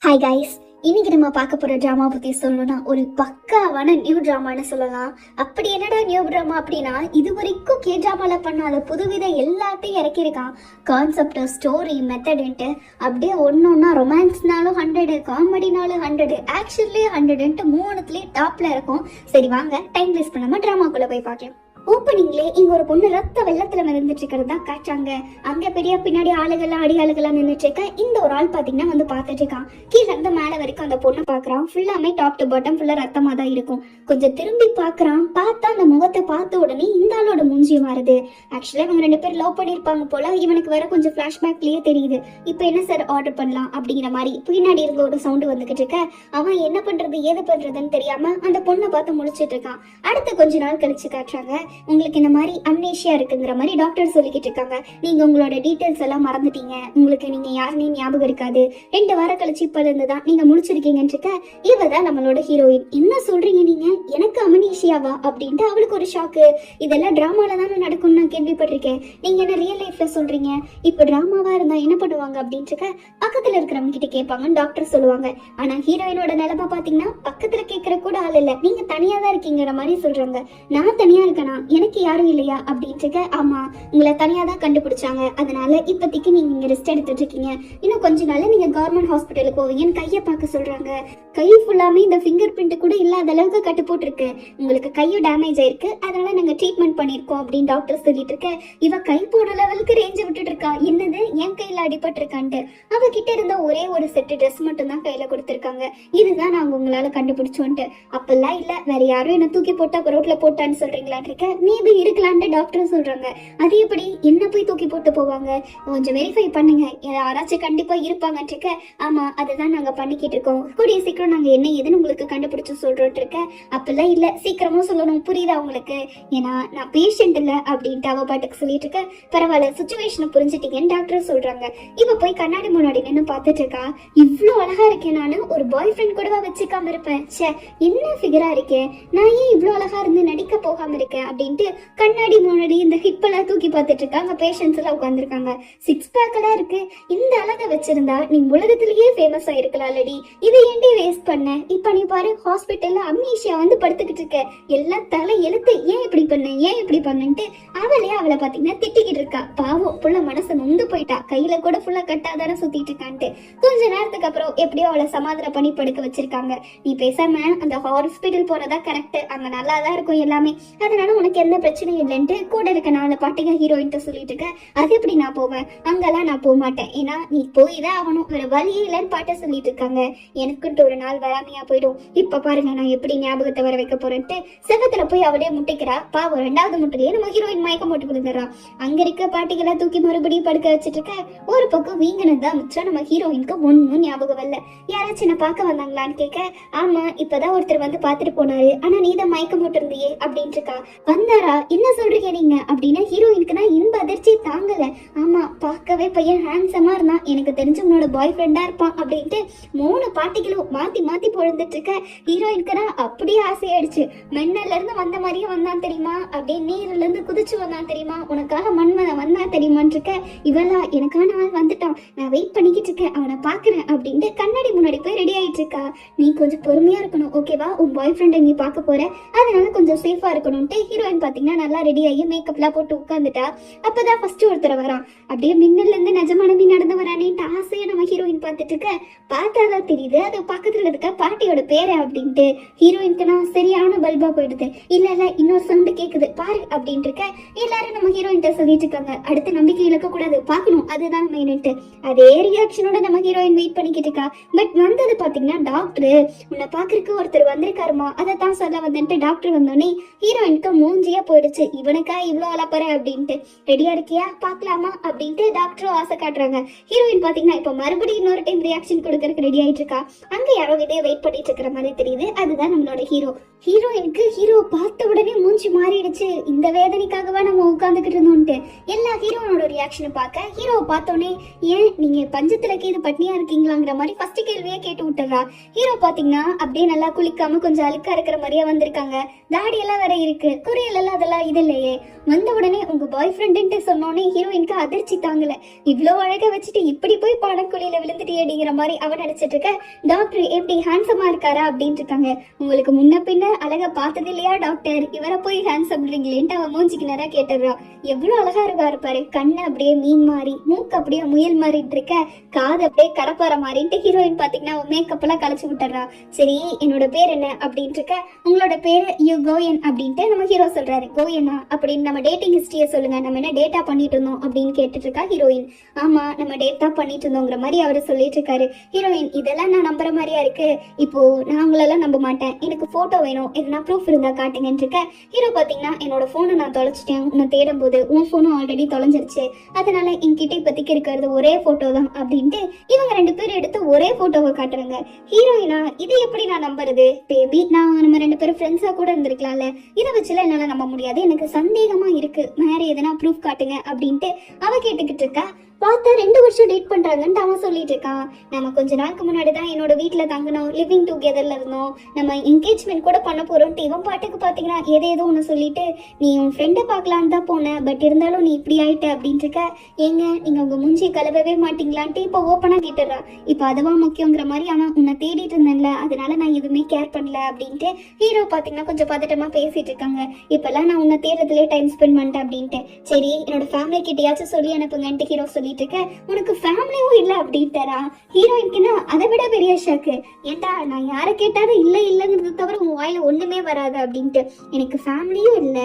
Hi guys, இன்னைக்கு நம்ம பார்க்க போற டிராமா பத்தி சொல்லணும்னா ஒரு பக்காவான நியூ டிராமான்னு சொல்லலாம். அப்படி என்னடா நியூ டிராமா அப்படின்னா, இது வரைக்கும் கே டிராமால பண்ணாத புதுவித எல்லாத்தையும் இறக்கியிருக்கான். கான்செப்ட், ஸ்டோரி, மெத்தடுன்ட்டு அப்படியே ஒன்னொன்னா ரொமான்ஸ்னாலும் 100, காமெடினாலும் 100, ஆக்ஷன்லயும் 100ன்ட்டு மூணுத்துலயும் டாப்ல இருக்கும். சரி வாங்க டைம் வேஸ்ட் பண்ணாம டிராமாக்குள்ள போய் பார்க்கலாம். ஓப்பனிங்லே இங்க ஒரு பொண்ணு ரத்த வெள்ளத்துல மிதந்துட்டு இருக்கிறதா காட்டுறாங்க. அங்க பெரிய பின்னாடி ஆளுகள்லாம் அடியாளுகள்லாம் நின்றுட்டு இருக்க. இந்த ஒரு ஆள் பாத்தீங்கன்னா வந்து பாத்துட்டு இருக்கான். கீழே இருந்து மேல வரைக்கும் அந்த பொண்ணை பாக்குறான். ஃபுல்லாமே டாப் டு பாட்டம் ஃபுல்லா ரத்தமா தான் இருக்கும். கொஞ்சம் திரும்பி பாக்குறான். பார்த்தா அந்த முகத்தை பார்த்த உடனே இந்த ஆளோட மூஞ்சி மாறுது. ஆக்சுவலா இவங்க 2 பேர் லவ் பண்ணிருப்பாங்க போல. இவனுக்கு வேற கொஞ்சம் பிளாஷ்பேக்லயே தெரியுது. இப்ப என்ன சார் ஆர்டர் பண்ணலாம் அப்படிங்கிற மாதிரி பின்னாடி இருந்த ஒரு சவுண்ட் வந்துகிட்டு இருக்க. அவன் என்ன பண்றது ஏது பண்றதுன்னு தெரியாம அந்த பொண்ணை பார்த்து முழிச்சிட்டு இருக்கான். அடுத்து கொஞ்ச நாள் கழிச்சு காட்டுறாங்க. உங்களுக்கு இந்த மாதிரி அம்னேஷியா இருக்குங்கிற மாதிரி டாக்டர் சொல்லிக்கிட்டு இருக்காங்க. நீங்க உங்களோட டீடைல்ஸ் எல்லாம் மறந்துட்டீங்க. உங்களுக்கு நீங்க யாருன்னு ஞாபகம் இருக்காது. 2 வாரம் கழிச்சு இப்ப இருந்துதான் நீங்க முழிச்சிருக்கீங்கன்னு இருக்க. இவதான் நம்மளோட ஹீரோயின். என்ன சொல்றீங்க நீங்க, எனக்கு அம்னேஷியாவா அப்படின்ட்டு அவளுக்கு ஒரு ஷாக்கு. இதெல்லாம் டிராமால தானே நடக்கும்னு நான் கேள்விப்பட்டிருக்கேன். நீங்க என்ன ரியல் லைஃப்ல சொல்றீங்க? இப்ப டிராமாவா இருந்தா என்ன பண்ணுவாங்க அப்படின்னு இருக்க. பக்கத்துல இருக்கிறவங்க கிட்ட கேட்பாங்கன்னு டாக்டர் சொல்லுவாங்க. ஆனா ஹீரோயினோட நிலைமை பாத்தீங்கன்னா பக்கத்துல கேட்கற கூட ஆள் இல்ல. நீங்க தனியா தான் இருக்கீங்கிற மாதிரி சொல்றாங்க. நான் தனியா இருக்கேனா, எனக்கு யாரும் இல்லையா அப்படின்ட்டு. ஆமா, உங்களை தனியா தான் கண்டுபிடிச்சாங்க. அதனால இப்போதைக்கு நீங்க இங்க ரெஸ்ட் எடுத்துட்டு இருக்கீங்க. இன்னும் கொஞ்ச நாள்ல நீங்க கவர்மெண்ட் ஹாஸ்பிட்டலுக்கு போவீங்கன்னு கையை பார்க்க சொல்றாங்க. கை ஃபுல்லாமே இந்த ஃபிங்கர் பிரிண்ட் கூட இல்லாத அளவுக்கு கட்டு போட்டிருக்கு. உங்களுக்கு கையும் டேமேஜ் ஆயிருக்கு. அதனால நாங்க ட்ரீட்மெண்ட் பண்ணிருக்கோம் அப்படின்னு டாக்டர் சொல்லிட்டு இருக்க. இவ கை போட லெவலுக்கு ரேஞ்ச விட்டுட்டு இருக்கா. என்னது என் கையில அடிபட்டு இருக்கான்ட்டு. அவகிட்ட இருந்த ஒரே ஒரு செட்டு ட்ரெஸ் மட்டும் தான் கையில கொடுத்துருக்காங்க. இதுதான் நாங்க உங்களால கண்டுபிடிச்சோன்ட்டு. அப்பெல்லாம் இல்ல, வேற யாரும் என்ன தூக்கி போட்டா ரோட்ல போட்டான்னு சொல்றீங்களான் இருக்க. மேபி இருக்கலான்ட்டு டாக்டர் சொல்றாங்க. அது எப்படி என்ன போய் தூக்கி போட்டு போவாங்க? கொஞ்சம் வெரிஃபை பண்ணுங்க, யாராச்சும் கண்டிப்பா இருப்பாங்கன்னு இருக்க. ஆமா, அதுதான் நாங்க பண்ணிக்கிட்டு இருக்கோம். கூடிய சீக்கிரம் நாங்க என்ன ஏதுன்னு உங்களுக்கு கண்டுபிடிச்சு சொல்றோம் இருக்க. அப்பெல்லாம் இல்ல, சீக்கிரமா சொல்லணும், புரியுதா உங்களுக்கு? ஏன்னா நான் பேஷண்ட் இல்ல அப்படின்ட்டு அவ பாட்டுக்கு சொல்லிட்டு இருக்க. பரவாயில்ல, சுச்சுவேஷனை புரிஞ்சுட்டீங்கன்னு டாக்டர் சொல்றாங்க. இவ போய் கண்ணாடி முன்னாடி நின்று பார்த்துட்டு இருக்கா. இவ்வளவு அழகா இருக்கேன் நானு, ஒரு பாய் ஃப்ரெண்ட் கூடவா வச்சுக்காம இருப்பேன். சே, என்ன ஃபிகரா இருக்கேன் நான், ஏன் இவ்வளவு அழகா இருந்து நடிக்க போகாம இருக்கேன் அப்படின்ட்டு கண்ணாடி முன்னாடி இந்த ஹிப் எல்லாம் தூக்கி பார்த்துட்டு இருக்காங்க. பேஷண்ட்ஸ் எல்லாம் உட்காந்துருக்காங்க. 6 பேக் எல்லாம் இருக்கு. இந்த அழகை வச்சிருந்தா நீ உலகத்திலேயே ஃபேமஸ் ஆயிருக்கலாம் இல்லடி. இதை ஏண்டி வேஸ்ட் பண்ண? இப்ப நீ பாரு, ஹாஸ்பிட்டல்ல அம்னீஷியா வந்து படுத்துக்கிட்டு இருக்க. எல்லாம் தலை எழுத்து, ஏன் இப்படி பண்ண ஏன் இப்படி பண்ணுன்ட்டு அவளை பாத்தீங்கன்னா திட்டிக்கிட்டு இருக்கா. பாவம் புள்ள மனசு நொந்து போயிட்டா. கையில கூட ஃபுல்லா கட்டாதானே சுத்திட்டு இருக்கான்ட்டு. கொஞ்ச நேரத்துக்கு அப்புறம் எப்படியோ அவளை சமாதானம் பண்ணி படுக்க வச்சிருக்காங்க. நீ பேசாம அந்த ஹாஸ்பிட்டல் போறதா கரெக்ட், அங்க நல்லா தான் இருக்கும் எல்லாமே, அதனால உனக்கு எந்த பிரச்சனையும் இல்லைன்ட்டு கூட இருக்க 4 பாட்டுங்க ஹீரோயின் சொல்லிட்டு இருக்க. அது எப்படி நான் போவேன்? அங்கெல்லாம் நான் போக மாட்டேன். ஏன்னா நீ போய் தான் ஆகணும், வேற வழியே இல்லைன்னு பாட்ட சொல்லிட்டு இருக்காங்க. எனக்குன்ட்டு ஒரு நாள் வராமையா போயிடும். இப்ப பாருங்க நான் எப்படி ஞாபகத்தை வர வைக்க போறேன்ட்டு செவத்துல போய் அவளே முட்டிக்கிறா. பாவம் 2வது முட்டையே நம்ம ஹீரோயின் மயக்கம் போட்டு விழுந்துடுறா. அங்க இருக்க பாட்டிகளா தூக்கி மறுபடியும் படுக்க வச்சுட்டு இருக்க. ஒரு பக்கம் வீங்கினதான் மிச்சம். நம்ம ஹீரோயினுக்கு ஒன்னும் ஞாபகம் வரல. யாராச்சும் என்ன பார்க்க வந்தாங்களான்னு கேட்க, ஆமா இப்பதான் ஒருத்தர் வந்து பாத்துட்டு போனாரு, ஆனா நீ தான் மயக்கம் போட்டு இருந்தியே அப்படின்ட்டு இருக்கா. வந்தாரா, என்ன சொல்றீங்க நீங்க அப்படின்னா ஹீரோயினுக்கு தான் இன்ப அதிர்ச்சி தாங்கல. ஆமா, பார்க்கவே பையன் ஹேண்ட்ஸமா இருந்தான், எனக்கு தெரிஞ்ச உன்னோட பாய் ஃப்ரெண்டா இருப்பான் அப்படின்ட்டு 3 பாட்டிகளும் மாத்தி மாத்தி பொழுந்துட்டு இருக்க. ஹீரோயினுக்கு தான் அப்படியே ஆசையாயிடுச்சு. மென்னல்ல இருந்து வந்த மாதிரியே வந்தான் தெரியுமா, அப்படியே நீர்ல இருந்து குதிச்சு வந்தான் தெரியுமா, உனக்காக மண்மனை வந்தா தெரியுமான்னு இருக்க. இவளா, எனக்கான ஆள் வந்துட்டான், நான் வெயிட் பண்ணிக்கிட்டு இருக்கேன், அவனை பாக்குறேன் அப்படின்ட்டு கண்ணாடி முன்னாடி போய் ரெடி ஆயிட்டு இருக்கா. நீ கொஞ்சம் பொறுமையா இருக்கணும் ஓகேவா, உன் பாய் ஃப்ரெண்டை நீ பார்க்க போற, அதனால கொஞ்சம் சேஃபா இருக்கணும்ட்டு ஹீரோயின் பாத்தீங்கன்னா நல்லா ரெடி ஆகி மேக்கப்லாம் போட்டு உட்காந்துட்டா. அப்பதான் ஃபர்ஸ்ட் ஒருத்தர் வரான். அப்படியே மின்னல்ல இருந்து நிஜமானமே நடந்து வரானேன்ட்டு ஆசையா நம்ம ஹீரோயின் பார்த்துட்டு இருக்க. பார்த்தாதான் தெரியுது அது பக்கத்துல இருக்க பாட்டியோட பேரு அப்படின்ட்டு. ஹீரோயினுக்கு நான் சரியான பல்பா போயிடுது. இல்ல இல்ல, இன்னொரு சவுண்டு கேக்குது பாரு அப்படின்ட்டு இருக்க. எல்லாரும் நம்ம ஹீரோயின்ட்ட சொல்லிட்டு இருக்காங்க. அடுத்து நம்பிக்கை இழக்க கூடாது, பாக்கணும், அதுதான் மெயின்ட்டு. அதே ரியாக்ஷனோட நம்ம ஹீரோயின் வெயிட் பண்ணிக்கிட்டு இருக்கா. பட் வந்தது பாத்தீங்கன்னா டாக்டர். உன்னை பாக்குறதுக்கு ஒருத்தர் வந்திருக்காருமா, அதை தான் சொல்ல வந்துட்டு டாக்டர் வந்தோடனே ஹீரோயினுக்கு மூஞ்சியா போயிடுச்சு. இவனுக்கா இவ்வளவு அலப்பற அப்படின்ட்டு. ரெடியா இருக்கியா பாக்கலாமா அப்படின்ட்டு டாக்டரும் ஆசை காட்டுறாங்க. ஹீரோயின் பாத்தீங்கன்னா இப்ப மறுபடியும் இன்னொரு டைம் ரியாக்ஷன் கொடுக்கறதுக்கு ரெடி ஆயிட்டு இருக்கா. அங்க யாரோ இதே வெயிட் பண்ணிட்டு இருக்கிற மாதிரி தெரியுது. அதுதான் நம்மளோட ஹீரோ. ஹீரோயினுக்கு ஹீரோ பார்த்த உடனே மூஞ்சி மாறிடுச்சு. இந்த வேதனைக்காகவா நம்ம உட்காந்துக்கிட்டு இருந்தோம்ட்டு எல்லா ஹீரோனோட ரியாக்ஷன் பார்க்க ஹீரோவை பார்த்தோன்னே, ஏன் நீங்க பஞ்சத்துல கீது பட்னியா இருக்கீங்களாங்கிற மாதிரி ஃபர்ஸ்ட் கேள்வியே கேட்டு விட்டுறா. ஹீரோ பாத்தீங்கன்னா அப்படியே நல்லா குளிக்காம கொஞ்சம் அழுக்கா இருக்கிற மாதிரியே வந்திருக்காங்க. தாடி எல்லாம் வேற இருக்கு. குறைய சீரியல் அதெல்லாம் இது இல்லையே. வந்த உடனே உங்க பாய் ஃப்ரெண்டுன்ட்டு சொன்னோன்னே ஹீரோயினுக்கு அதிர்ச்சி தாங்கல. இவ்வளோ அழகா வச்சுட்டு இப்படி போய் பணக்குழியில விழுந்துட்டு அப்படிங்கிற மாதிரி அவன் நினைச்சிட்டு இருக்க. டாக்டர் எப்படி ஹேண்ட்ஸமா இருக்காரா அப்படின்னு இருக்காங்க. உங்களுக்கு முன்ன பின்ன அழகா பார்த்தது இல்லையா டாக்டர், இவரை போய் ஹேண்ட்ஸம்ன்றீங்களேன்ட்டு அவன் மூஞ்சிக்கு நேரா கேட்டுடுறான். எவ்வளவு அழகா இருக்கா இருப்பாரு, கண்ணு அப்படியே மீன் மாதிரி, மூக்கு அப்படியே முயல் மாதிரிட்டு இருக்க, காது அப்படியே கடப்பாற மாதிரின்ட்டு ஹீரோயின் பாத்தீங்கன்னா மேக்கப் எல்லாம் கலைச்சு விட்டுறா. சரி என்னோட பேர் என்ன அப்படின்ட்டு இருக்க. உங்களோட பேரு யூ கோயன் அப்படின்ட்டு நம்ம ஹீரோ சொல்றாரு. கோயனா அப்படின்னு நம்ம டேட்டிங் ஹிஸ்டரியை சொல்லுங்க, நம்ம என்ன டேட்டா பண்ணிட்டு இருந்தோம் அப்படின்னு கேட்டுட்டு இருக்கா ஹீரோயின். ஆமா நம்ம டேட்டா பண்ணிட்டு இருந்தோங்கிற மாதிரி அவரு சொல்லிட்டு இருக்காரு. ஹீரோயின் இதெல்லாம் நான் நம்புற மாதிரியா இருக்கு, இப்போ நான் உங்களெல்லாம் நம்ப மாட்டேன், எனக்கு போட்டோ வேணும், எதுனா ப்ரூஃப் இருந்தா காட்டுங்கன்னு இருக்க. ஹீரோ பாத்தீங்கன்னா என்னோட போனை நான் தொலைச்சிட்டேன், உன்னை தேடும் போது உன் போனும் ஆல்ரெடி தொலைஞ்சிருச்சு, அதனால என்கிட்ட இப்போதைக்கு இருக்கிறது ஒரே போட்டோ தான் அப்படின்ட்டு இவங்க 2 பேரும் எடுத்து ஒரே போட்டோவை காட்டுறாங்க. ஹீரோயினா இது எப்படி நான் நம்புறது, பேபி நான் நம்ம 2 பேரும் ஃப்ரெண்ட்ஸா கூட இருந்திருக்கலாம்ல, இதை வச்சுல என்னால நம்ப முடியாது, எனக்கு சந்தேகமா இருக்கு, வேற எதனா ப்ரூஃப் காட்டுங்க அப்படின்ட்டு அவ கேட்டுக்கிட்டு இருக்கா. பார்த்தா 2 வருஷம் டேட் பண்றாங்கன்னு அவன் சொல்லிட்டு இருக்கான். நம்ம கொஞ்ச நாளுக்கு முன்னாடி தான் என்னோட வீட்டுல தங்கணும், லிவிங் டுகெதர்ல இருந்தோம், நம்ம என்கேஜ்மெண்ட் கூட பண்ண போறோம். இவன் பாட்டுக்கு பாத்தீங்கன்னா ஏதோ ஒண்ணு சொல்லிட்டு நீ உன் ஃப்ரெண்டை பார்க்கலான்னு தான் போனேன், பட் இருந்தாலும் நீ இப்படி ஆயிட்ட அப்படின்ட்டு இருக்க. ஏங்க நீங்க உங்க மூஞ்சி கலவவே மாட்டீங்களான்ட்டு இப்போ ஓப்பனா கேட்டுறா. இப்போ அதுவா முக்கியங்கிற மாதிரி அவன் உன்னை தேடிட்டு இருந்தேன்ல, அதனால நான் எதுவுமே கேர் பண்ணல அப்படின்ட்டு ஹீரோ பாத்தீங்கன்னா கொஞ்சம் பதட்டமா பேசிட்டு இருக்காங்க. இப்பெல்லாம் நான் உன்னை தேடுறதுலேயே டைம் ஸ்பெண்ட் பண்ணிட்டேன் அப்படின்ட்டு. சரி என்னோட ஃபேமிலி கிட்டயாச்சும் சொல்லி அனுப்புங்கன்ட்டு ஹீரோ சொல்லிட்டு இருக்க. உனக்கு ஃபேமிலியும் இல்ல அப்படின்ட்டாரா. ஹீரோயின்க்குன்னா அதை விட பெரிய ஷாக்கு. ஏண்டா நான் யாரை கேட்டாலும் இல்லைங்கிறது தவிர உன் வாயில ஒண்ணுமே வராது அப்படின்ட்டு. எனக்கு ஃபேமிலியும் இல்ல,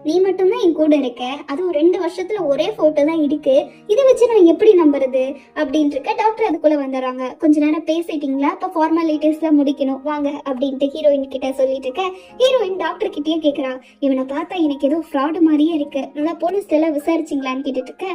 நீ மட்டும்தான் என் கூட இருக்க, அதுவும் 2 வருஷத்துல ஒரே போட்டோ தான் இருக்கு, இதை வச்சு நான் எப்படி நம்புறது அப்படின்ட்டு இருக்க. டாக்டர் அதுக்குள்ள வந்துடுறாங்க. கொஞ்ச நேரம் பேசிட்டீங்களா, இப்ப ஃபார்மாலிட்டிஸ்லாம் முடிக்கணும் வாங்க அப்படின்ட்டு ஹீரோயின் கிட்ட சொல்லிட்டு இருக்க. ஹீரோயின் டாக்டர் கிட்டயே கேக்குறா, இவனை பார்த்தா எனக்கு ஏதோ ஃப்ராடு மாதிரியே இருக்கு, நல்லா போலீஸ்ல எல்லாம் விசாரிச்சிங்களான்னு கேட்டுட்டு இருக்க.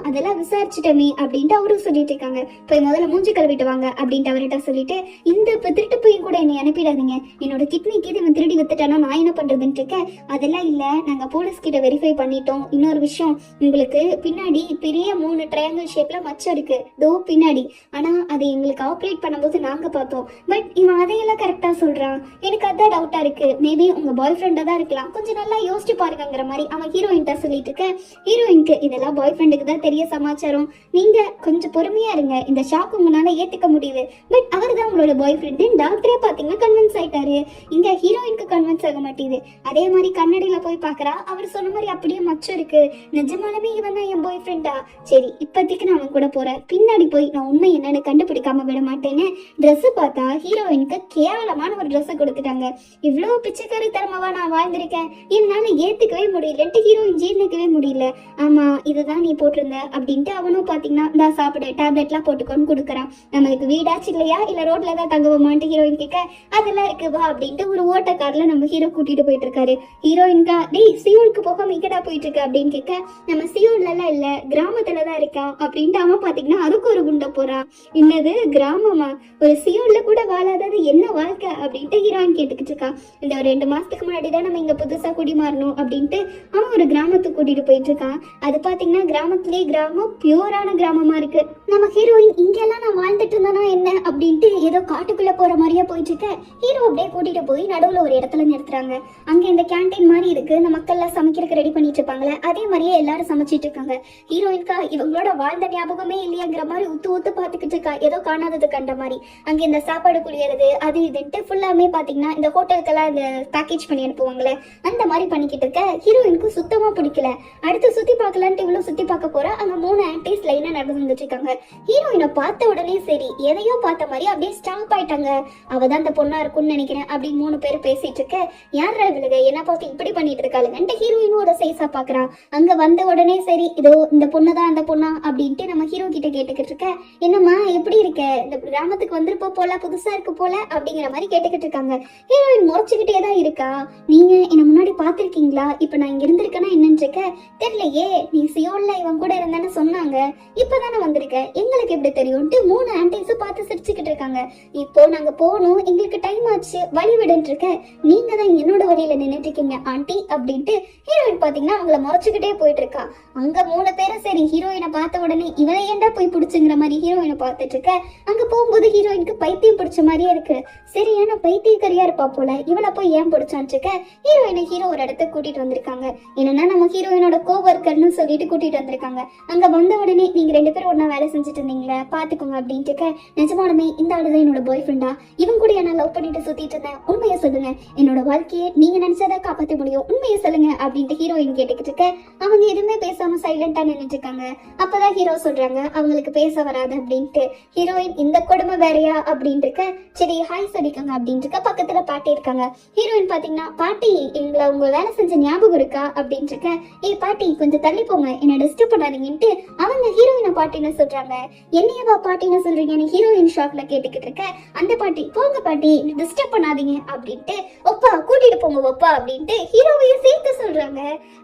அதெல்லாம் விசாரிச்சுட்டமே அப்படின்ட்டு அவரும் சொல்லிட்டு இருக்காங்க. போய் முதல்ல மூஞ்சி கழுவிட்டு வாங்க அப்படின்ட்டு அவர்கிட்ட சொல்லிட்டு, இந்த திருட்டு போய் கூட என்னை அனுப்பிடாதீங்க, என்னோட கிட்னிக்கு இவன் திருடி வித்துட்டானா நான் என்ன பண்றதுன்னு இருக்க. அதெல்லாம் இல்ல, நாங்க போலீஸ் கிட்ட வெரிஃபை பண்ணிட்டோம். இன்னொரு விஷயம், உங்களுக்கு பின்னாடி பெரிய 3 ட்ரையாங்கிள் ஷேப்ல மச்சம் இருக்கு தோ பின்னாடி, ஆனா அதை எங்களுக்கு ஆப்ரேட் பண்ணும்போது நாங்க பார்த்தோம், பட் இவன் அதையெல்லாம் கரெக்டா சொல்றான், எனக்கு அதான் டவுட்டா இருக்கு, மேபி உங்க பாய் ஃப்ரெண்டா தான் இருக்கலாம், கொஞ்சம் நல்லா யோசிச்சு பாருங்கிற மாதிரி அவன் ஹீரோயின் தான் சொல்லிட்டு இருக்க. ஹீரோயினுக்கு இதெல்லாம் பாய் ஃப்ரெண்டுக்கு தான் தெரிய சமாச்சாரம், நீங்க கொஞ்சம் பொறுமையா இருங்க, இந்த ஷாக் உங்களால ஏத்துக்க முடியுது, பட் அவர் தான் உங்களோட பாய் ஃப்ரெண்டு டாக்டரே பாத்தீங்கன்னா கன்வின்ஸ் ஆயிட்டாரு. இங்க ஹீரோயினுக்கு கன்வின்ஸ் ஆக மாட்டேங்குது. அதே மாதிரி கண்ணாடியில போய் பாக்குறா, அவர் சொன்ன மாதிரி அப்படியே மச்சம் இருக்கு, நிஜமாலுமே இவன் தான் என் பாய் ஃப்ரெண்டா, சரி இப்போதைக்கு நான் அவன் கூட போறேன், பின்னாடி போய் நான் உண்மை என்னன்னு கண்டுபிடிக்காம விட மாட்டேன்னு. ட்ரெஸ் பார்த்தா ஹீரோயினுக்கு கேவலமான ஒரு ட்ரெஸ் கொடுத்துட்டாங்க. இவ்வளவு பிச்சைக்காரி தரமாவா நான் வாழ்ந்திருக்கேன், என்னால ஏத்துக்கவே முடியலன்ட்டு ஹீரோயின் ஜீர்ணிக்கவே முடியல. ஆமா இதுதான் நீ போட்டிருந்த அப்படின்ட்டு அவனும் பாத்தீங்கன்னா நான் சாப்பிட டேப்லெட்லாம் போட்டுக்கொண்டு கொடுக்குறான். நம்மளுக்கு வீடாச்சு இல்லையா இல்ல ரோட்ல தான் தங்குவோமான்ட்டு ஹீரோயின் கேட்க, அதெல்லாம் இருக்கு வா அப்படின்ட்டு ஒரு ஓட்ட கார்ல நம்ம ஹீரோ கூட்டிட்டு போயிட்டு இருக்காரு. ஹீரோயின்கா டேய் சியோலுக்கு போகாம இங்கடா போயிட்டு இருக்க அப்படின்னு கேட்க, நம்ம சியோல்ல எல்லாம் இல்ல கிராமத்துலதான் இருக்கான் அப்படின்ட்டு அவன் பாத்தீங்கன்னா அதுக்கு ஒரு குண்டை போறான். என்னது கிராமமா, ஒரு சியோல்ல கூட வாழாதது என்ன வாழ்க்கை அப்படின்ட்டு ஹீரோயின் கேட்டுக்கிட்டு இருக்கான். இந்த ஒரு 2 மாசத்துக்கு முன்னாடிதான் நம்ம இங்க புதுசா குடி மாறணும் அப்படின்ட்டு அவன் ஒரு கிராமத்துக்கு கூட்டிட்டு போயிட்டு இருக்கான். அது பாத்தீங்கன்னா கிராமத்திலேயே கிராமம் பியூரான கிராமமா இருக்கு. நம்ம ஹீரோயின் இங்கெல்லாம் நான் வாழ்ந்துட்டு இருந்தானா என்ன அப்படின்ட்டு ஏதோ காட்டுக்குள்ள போற மாதிரியா போயிட்டு இருக்க. ஹீரோ அப்படியே கூட்டிட்டு போய் நடுவுல ஒரு இடத்துல நிறுத்துறாங்க. அங்க இந்த கேண்டீன் மாதிரி இருக்கு, இந்த மக்கள்லாம் சமைக்கிறதுக்கு ரெடி பண்ணிட்டு இருப்பாங்களே அதே மாதிரியே எல்லாரும் சமைச்சிட்டு இருக்காங்க. ஹீரோயின்கா இவங்களோட வாழ்ந்த ஞாபகமே இல்லையாங்கிற மாதிரி ஊத்து பாத்துக்கிட்டு இருக்கா, ஏதோ காணாதது கண்ட மாதிரி. அங்க இந்த சாப்பாடு குளியறது அது இதுன்ட்டு ஃபுல்லாமே பாத்தீங்கன்னா இந்த ஹோட்டலுக்கெல்லாம் இந்த பேக்கேஜ் பண்ணி அனுப்புவாங்களே அந்த மாதிரி பண்ணிக்கிட்டு இருக்க. ஹீரோயினுக்கு சுத்தமா பிடிக்கல. அடுத்து சுத்தி பார்க்கலான்ட்டு இவ்வளவு சுத்தி பார்க்க போற, அங்க 3 ஆன்டிஸ் லைனா நடந்துட்டு இருக்காங்க. ஹீரோயினை பார்த்த உடனே சரி எதையோ பார்த்த மாதிரி அப்படியே ஸ்டாப் ஆயிட்டாங்க. அவதான் அந்த பொண்ணா இருக்கும்னு நினைக்கிறேன் அப்படின்னு 3 பேர் பேசிட்டு இருக்க. யார் இவளுக என்ன பார்த்து இப்படி பண்ணிட்டு இருக்காளுங்கன்ட்டு ஹீரோயினோட சைஸா பாக்குறான். அங்க வந்த உடனே சரி இதோ இந்த பொண்ணுதான் அந்த பொண்ணா அப்படின்ட்டு நம்ம ஹீரோ கிட்ட கேட்டுக்கிட்டு இருக்க. என்னம்மா எப்படி இருக்க, இந்த கிராமத்துக்கு வந்துருப்போ போல புதுசா இருக்கு போல அப்படிங்கிற மாதிரி கேட்டுக்கிட்டு இருக்காங்க. ஹீரோயின் முறைச்சுக்கிட்டே தான் இருக்கா. நீங்க என்ன முன்னாடி பாத்திருக்கீங்களா, இப்ப நான் இங்க இருந்திருக்கேன்னா என்னன்னு இருக்க தெரியலையே, நீ சியோல்ல இவன் கூட இருந்தேன்னு சொன்னாங்க, இப்பதானே வந்திருக்க, எங்களுக்கு எப்படி தெரியும்ட்டு 3 ஆன்டிஸும் பார்த்து சிரிச்சுக்கிட்டு இருக்காங்க. இப்போ நாங்க போகணும், எங்களுக்கு டைம் ஆச்சு, வழி விடுன்னு இருக்க, நீங்க தான் என்னோட வழியில நின்னுட்டு இருக்கீங்க ஆண்டி அப்படின்ட்டு அப்படின்ட்டு ஹீரோயின் பாத்தீங்கன்னா அவங்கள முறைச்சுக்கிட்டே போயிட்டு இருக்கா. அங்க 3 பேரும் சரி ஹீரோயினை பார்த்த உடனே இவளை ஏன்டா போய் பிடிச்சுங்கிற மாதிரி ஹீரோயினை பார்த்துட்டு இருக்க. அங்க போகும்போது ஹீரோயினுக்கு பைத்தியம் பிடிச்ச மாதிரியே இருக்கு. சரி ஏன்னா பைத்தியக்காரியா இருப்பா போல, இவளை போய் ஏன் பிடிச்சான்னு இருக்க. ஹீரோயினை ஹீரோ ஒரு இடத்துக்கு கூட்டிட்டு வந்திருக்காங்க. என்னன்னா நம்ம ஹீரோயினோட கோவர்க்கர்னு சொல்லிட்டு கூட்டிட்டு வந்திருக்காங்க. அங்க வந்த உடனே நீங்க 2 பேரும் ஒன்னா வேலை செஞ்சுட்டு இருந்தீங்களே பாத்துக்கோங்க அப்படின்ட்டு இருக்க. நிஜமானமே இந்த ஆளுதான் என்னோட பாய் ஃப்ரெண்டா, இவன் கூட என்ன லவ் பண்ணிட்டு சுத்திட்டு இருந்தேன், உண்மையை சொல்லுங்க, என்னோட வாழ்க்கையை நீங்க நினைச்சதை காப்பாற்ற முடியும், உண்மையை சொல்லுங்க அப்படின்ட்டு ஹீரோயின் கேட்டுக்கிட்டு இருக்க. அவங்க எதுவுமே பேசாம சைலண்டா நின்றுட்டு இருக்காங்க. அப்பதான் ஹீரோ சொல்றாங்க அவங்களுக்கு பேச வராது அப்படின்ட்டு. ஹீரோயின் இந்த கொடுமை வேறையா அப்படின்ட்டு இருக்க. சரி ஹாய் சொல்லிக்கோங்க அப்படின்ட்டு இருக்க. பக்கத்துல பாட்டி இருக்காங்க. ஹீரோயின் பாத்தீங்கன்னா பாட்டி எங்களை உங்க வேலை செஞ்ச ஞாபகம் இருக்கா அப்படின்ட்டு இருக்க. ஏய் பாட்டி கொஞ்சம் தள்ளி போங்க, என்ன டிஸ்டர்ப் பண்ணாதீங்கன்ட்டு அவங்க ஹீரோயினை பாட்டின்னு சொல்றாங்க. என்னையவா பாட்டின்னு சொல்றீங்கன்னு ஹீரோயின் ஷாக்ல கேட்டுக்கிட்டு இருக்க. அந்த பாட்டி போங்க பாட்டி டிஸ்டர்ப் பண்ணாதீங்க அப்படின்ட்டு ஒப்பா கூட்டிட்டு போங்க ஒப்பா அப்படின்ட்டு ஹீரோவையும் சேர்த்து சொல்றாங்க.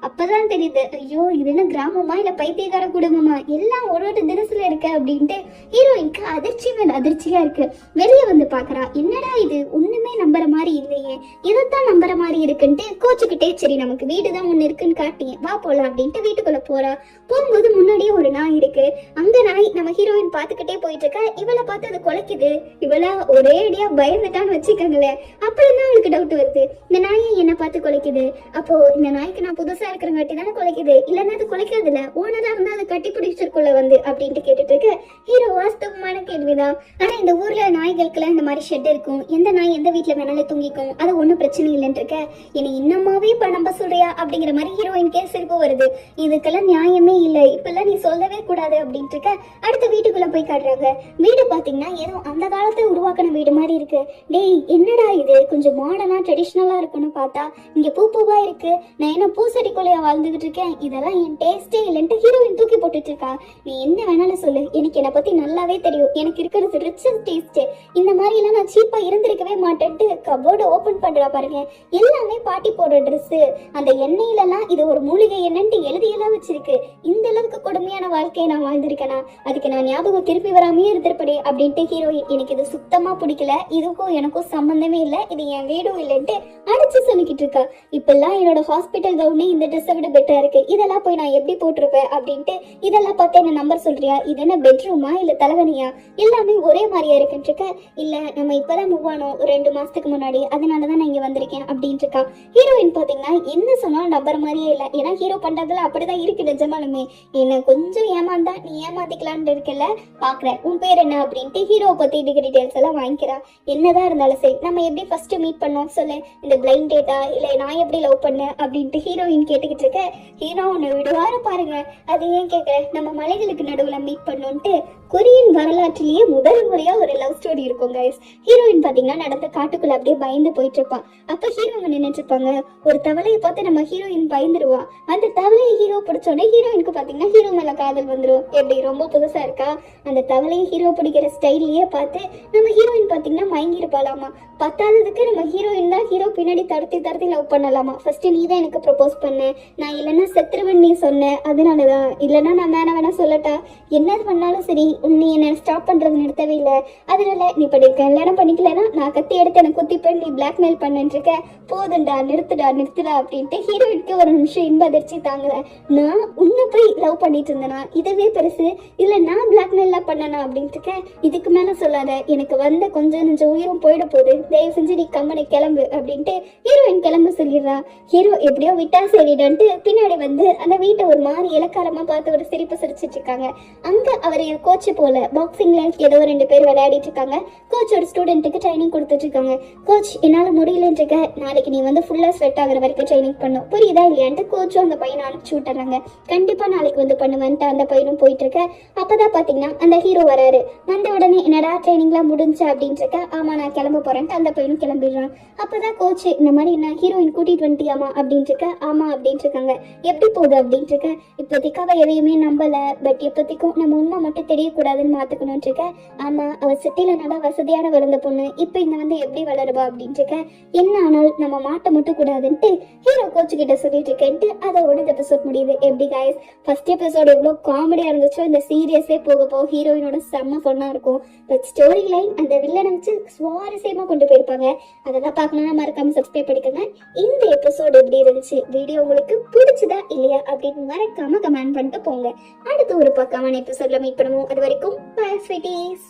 அப்பதான் தெரியுது ஐயோ இது என்ன கிராமமா இல்ல பைத்தியக்கார குடும்பமா, எல்லாம் ஒரு தினசுல இருக்கு அப்படின்ட்டு ஹீரோயினுக்கு அதிர்ச்சி மேல அதிர்ச்சியா இருக்கு. வெளியே வந்து பாக்குறா, என்னடா இது ஒண்ணுமே நம்புற மாதிரி இல்லையே, இதைத்தான் நம்புற மாதிரி இருக்குன்ட்டு கோச்சுக்கிட்டே சரி நமக்கு வீடுதான் ஒண்ணு இருக்குன்னு காட்டிங்க வா போலாம் அப்படின்ட்டு வீட்டுக்குள்ள போறா. போகும்போது முன்னாடியே ஒரு நாய் இருக்கு. அந்த நாய் நம்ம ஹீரோயின் பாத்துக்கிட்டே போயிட்டு இருக்க. இவளை பார்த்து அது குலைக்குது. இவள ஒரே அடியா பயந்துட்டான்னு வச்சுக்கோங்களேன். அப்புறம் அவளுக்கு டவுட் வருது, இந்த நாயை என்ன பார்த்து குலைக்குது, அப்போ இந்த நாய்க்கு நான் புதுசா இருக்கிறங்காட்டி தானே குலைக்குது, இல்லன்னா அது குலைக்கிறது இல்ல ஓனரா இருந்தா அதை கட்டி பிடிச்சிருக்குள்ள வந்து அப்படின்ட்டு கேட்டுட்டு இருக்கு. ஹீரோ வாஸ்தவமான கேள்விதான். ஆனா இந்த ஊர்ல நாய்களுக்கெல்லாம் இந்த மாதிரி ஷெட் இருக்கும், எந்த நாய் எந்த வீட்டுல வேணாலும் தூங்கிக்கும், அது ஒன்னும் பிரச்சனை இல்லைன்னு இருக்க. என்னை இன்னமாவே இப்ப நம்ப சொல்றியா அப்படிங்கிற மாதிரி ஹீரோயின்கே சிரிப்பு வருது. இதுக்கெல்லாம் நியாயமே இல்லை, இப்பெல்லாம் நீ சொல்லவே கூடாது அப்படின்ட்டு இருக்க. அடுத்த வீட்டுக்குள்ள போய் காட்டுறாங்க. வீடு பாத்தீங்கன்னா ஏதோ அந்த காலத்தை உருவாக்கின வீடு மாதிரி இருக்கு. டேய் என்னடா இது கொஞ்சம் மாடர்னா ட்ரெடிஷ்னலா இருக்குன்னு பார்த்தா இங்க பூவா இருக்கு, நான் என்ன பூசடிக்குள்ளையா வாழ்ந்துகிட்டு இருக்கேன், இதெல்லாம் என் டேஸ்டே இல்லைன்ட்டு ஹீரோயின் தூக்கி போட்டுட்டு இருக்கா. நீ என்ன வேணாலும் சொல்லு, எனக்கு என்னை பத்தி நல்லாவே தெரியும், எனக்கு இருக்கிறது ரிச்சஸ்ட் டேஸ்ட், இந்த மாதிரி எல்லாம் நான் சீப்பா இருந்திருக்கவே மாட்டேன்ட்டு கபோர்டு ஓபன் பண்றா பாருங்க. எல்லாமே பாட்டி போடுற ட்ரெஸ், அந்த எண்ணெயிலலாம் இது ஒரு மூலிகை எண்ணெய்ட்டு எழுதியெல்லாம் வச்சிருக்கு. இந்த அளவுக்கு கொடுமையான வாழ்க்கையை நான் வாழ்ந்திருக்கேனா, அதுக்கு நான் ஞாபகம் திருப்பி வராமே இருந்திருப்படி அப்படின்ட்டு ஹீரோயின் எனக்கு இது சுத்தமா பிடிக்கல, இதுக்கும் எனக்கும் சம்பந்தமே இல்லை, இது என் வீடும் இல்லைன்ட்டு அடிச்சு சொல்லிக்கிட்டு இருக்கா. இப்பெல்லாம் என்னோட ஹாஸ்பிட்டல் கவுனே இந்த ட்ரெஸ்ஸை விட பெட்டரா இருக்கு, இதெல்லாம் போய் நான் எப்படி போட்டிருப்பேன் அப்படின்ட்டு இதெல்லாம் பார்த்து என்ன நம்பர் சொல்றியா, இது என்ன பெட்ரூமா இல்ல தலகனியா, எல்லாமே ஒரே மாதிரியா இருக்குன்னு இருக்க. இல்ல நம்ம இப்பதான் மூவ் ஆனோம் ஒரு 2 மாசத்துக்கு முன்னாடி, அதனாலதான் நான் இங்க வந்திருக்கேன் அப்படின்ட்டு இருக்கா. ஹீரோயின் பாத்தீங்கன்னா என்ன சொன்னாலும் நம்புற மாதிரியே இல்லை, ஏன்னா ஹீரோ பண்றதுல அப்படிதான் இருக்கு நிஜமாலுமே. என்ன கொஞ்சம் ஏமாந்தா நீ ஏமாத்திக்கலான்னு இருக்கல, பாக்குறேன் உன் பேர் என்ன அப்படின்ட்டு ஹீரோ பத்தி டீடைல்ஸ் எல்லாம் வாங்கிக்கிறா. என்னதான் இருந்தாலும் சரி நம்ம எப்படி ஃபர்ஸ்ட் மீட் பண்ணோம் சொல்லு, இந்த பிளைண்ட் டேட்டா இல்ல நான் எப்படி லவ் பண்ணேன் அப்படின்ட்டு ஹீரோயின் கேட்டுக்கிட்டு இருக்க. ஹீரோ உன்னை விடுவார பாருங்க, அது ஏன் கேட்க, நம்ம மலைகளுக்கு நடுவுல மீட் பண்ணோன்ட்டு கொரியன் வரலாற்றிலேயே முதல் முறையா ஒரு லவ் ஸ்டோரி இருக்கும் கைஸ். ஹீரோயின் பாத்தீங்கன்னா நடந்த காட்டுக்குள்ள அப்படியே பயந்து போயிட்டு இருப்பான். அப்ப ஹீரோங்க நினைச்சு இருப்பாங்க, ஒரு தவளையை பார்த்து நம்ம ஹீரோயின் பயந்துருவா. அந்த தவளையை ஹீரோ பிடிச்சோடனே ஹீரோயினுக்கு பாத்தீங்கன்னா ஹீரோ மேல காதல் வந்துடும். எப்படி ரொம்ப புதுசா இருக்கா, அந்த தவளையை ஹீரோ பிடிக்கிற ஸ்டைல்லயே பார்த்து நம்ம ஹீரோயின் பாத்தீங்கன்னா மயங்கி இருப்பாளாமா. பத்தாததுக்கு நம்ம ஹீரோயின் தான் ஹீரோ பின்னாடி தடுத்தி தடுத்தி லவ் பண்ணலாமா. ஃபர்ஸ்ட் நீ தான் எனக்கு ப்ரப்போஸ் பண்ண, நான் இல்லைன்னா செத்துருவன் நீ சொன்ன, அதனாலதான், இல்லைன்னா நான் வேணா சொல்லட்டா, என்னது பண்ணாலும் சரி நீ என்ன ஸ்டாப் பண்றது நிறுத்தவே இல்லை, அதனால நீ இப்படி கல்யாணம் பண்ணிக்கலன்னா நான் கத்தி எடுத்து எனக்கு குத்திப்பேன், நீ பிளாக்மெயில் பண்ணிட்டு இருக்க, போதுண்டா நிறுத்துடா அப்படின்ட்டு ஹீரோயினுக்கு ஒரு நிமிஷம் இன்ப அதிர்ச்சி தாங்கல. நான் உன்னை போய் லவ் பண்ணிட்டு இருந்தேனா, இதுவே பெருசு, இல்ல நான் பிளாக்மெயிலாம் பண்ணனா அப்படின்ட்டு இருக்கேன். இதுக்கு மேல சொல்லாத, எனக்கு வந்த கொஞ்சம் நெஞ்சம் உயிரும் போயிட போகுது, தயவு செஞ்சு நீ கம்மனை கிளம்பு அப்படின்ட்டு ஹீரோயின் கிளம்ப சொல்லிடுறா. ஹீரோ எப்படியோ விட்டா சரிடான்ட்டு பின்னாடி வந்து அந்த வீட்டை ஒரு மாதிரி இலக்காரமா பார்த்து ஒரு சிரிப்பு சிரிச்சிட்டு இருக்காங்க. அங்க அவர் கோச் போல பாக்ஸிங்ல ஏதோ 2 பேர் விளையாடிட்டு இருக்காங்க. கோச் ஒரு ஸ்டூடெண்ட்டுக்கு ட்ரைனிங் கொடுத்துட்டு இருக்காங்க. கோச் என்னால முடியலன்னு இருக்க, நாளைக்கு நீ வந்து ஃபுல்லா ஸ்வெட் ஆகுற வரைக்கும் ட்ரைனிங் பண்ணும், புரியுதா இல்லையான்ட்டு கோச்சும் அந்த பையனை அனுப்பிச்சு விட்டுறாங்க. கண்டிப்பா நாளைக்கு வந்து பண்ணுவேன்ட்டு அந்த பையனும் போயிட்டு இருக்க. அப்பதான் பாத்தீங்கன்னா அந்த ஹீரோ வராரு. வந்த உடனே என்னடா ட்ரைனிங்லாம் முடிஞ்சா அப்படின்னு இருக்க. ஆமா நான் கிளம்ப போறேன்ட்டு அந்த பையனும் கிளம்பிடுறான். அப்பதான் கோச் இந்த மாதிரி என்ன ஹீரோயின் கூட்டிட்டு வந்துட்டியாமா அப்படின்னு இருக்க. ஆமா அப்படின்னு இருக்காங்க. எப்படி போகுது அப்படின்னு இருக்க. இப்போதைக்கு அவ எதையுமே நம்பல, பட் எப்போதைக்கும் நம்ம உண்மை மட்டும் தெரிய கூடாதுன்னு மாத்துக்கணும்னு இருக்க. ஆமா, அவ சிட்டில நல்லா வசதியான வளர்ந்த பொண்ணு, இப்ப இங்க வந்து எப்படி வளருவா அப்படின்னு இருக்க. என்ன ஆனாலும் நம்ம மாட்ட மட்டும் கூடாதுன்ட்டு ஹீரோ கோச்சு கிட்ட சொல்லிட்டு இருக்கேன்ட்டு அதோட இந்த எபிசோட் முடியுது. எப்படி கைஸ், ஃபர்ஸ்ட் எபிசோட் எவ்வளவு காமெடியா இருந்துச்சோ, இந்த சீரியஸே போக போக ஹீரோயினோட செம்ம ஃபன்னா இருக்கும். பட் ஸ்டோரி லைன் அந்த வில்லனை வச்சு சுவாரஸ்யமா கொண்டு போயிருப்பாங்க. அதெல்லாம் பார்க்கணும்னா மறக்காம சப்ஸ்கிரைப் பண்ணிக்கோங்க. இந்த எபிசோட் எப்படி இருந்துச்சு, வீடியோ உங்களுக்கு பிடிச்சதா இல்லையா அப்படின்னு மறக்காம கமெண்ட் பண்ணிட்டு போங்க. அடுத்து ஒரு பக்கமான எபிசோட்ல மீட் பண்ணுவோம். அது வரைக்கும் பை ஸ்வீட்டீஸ்.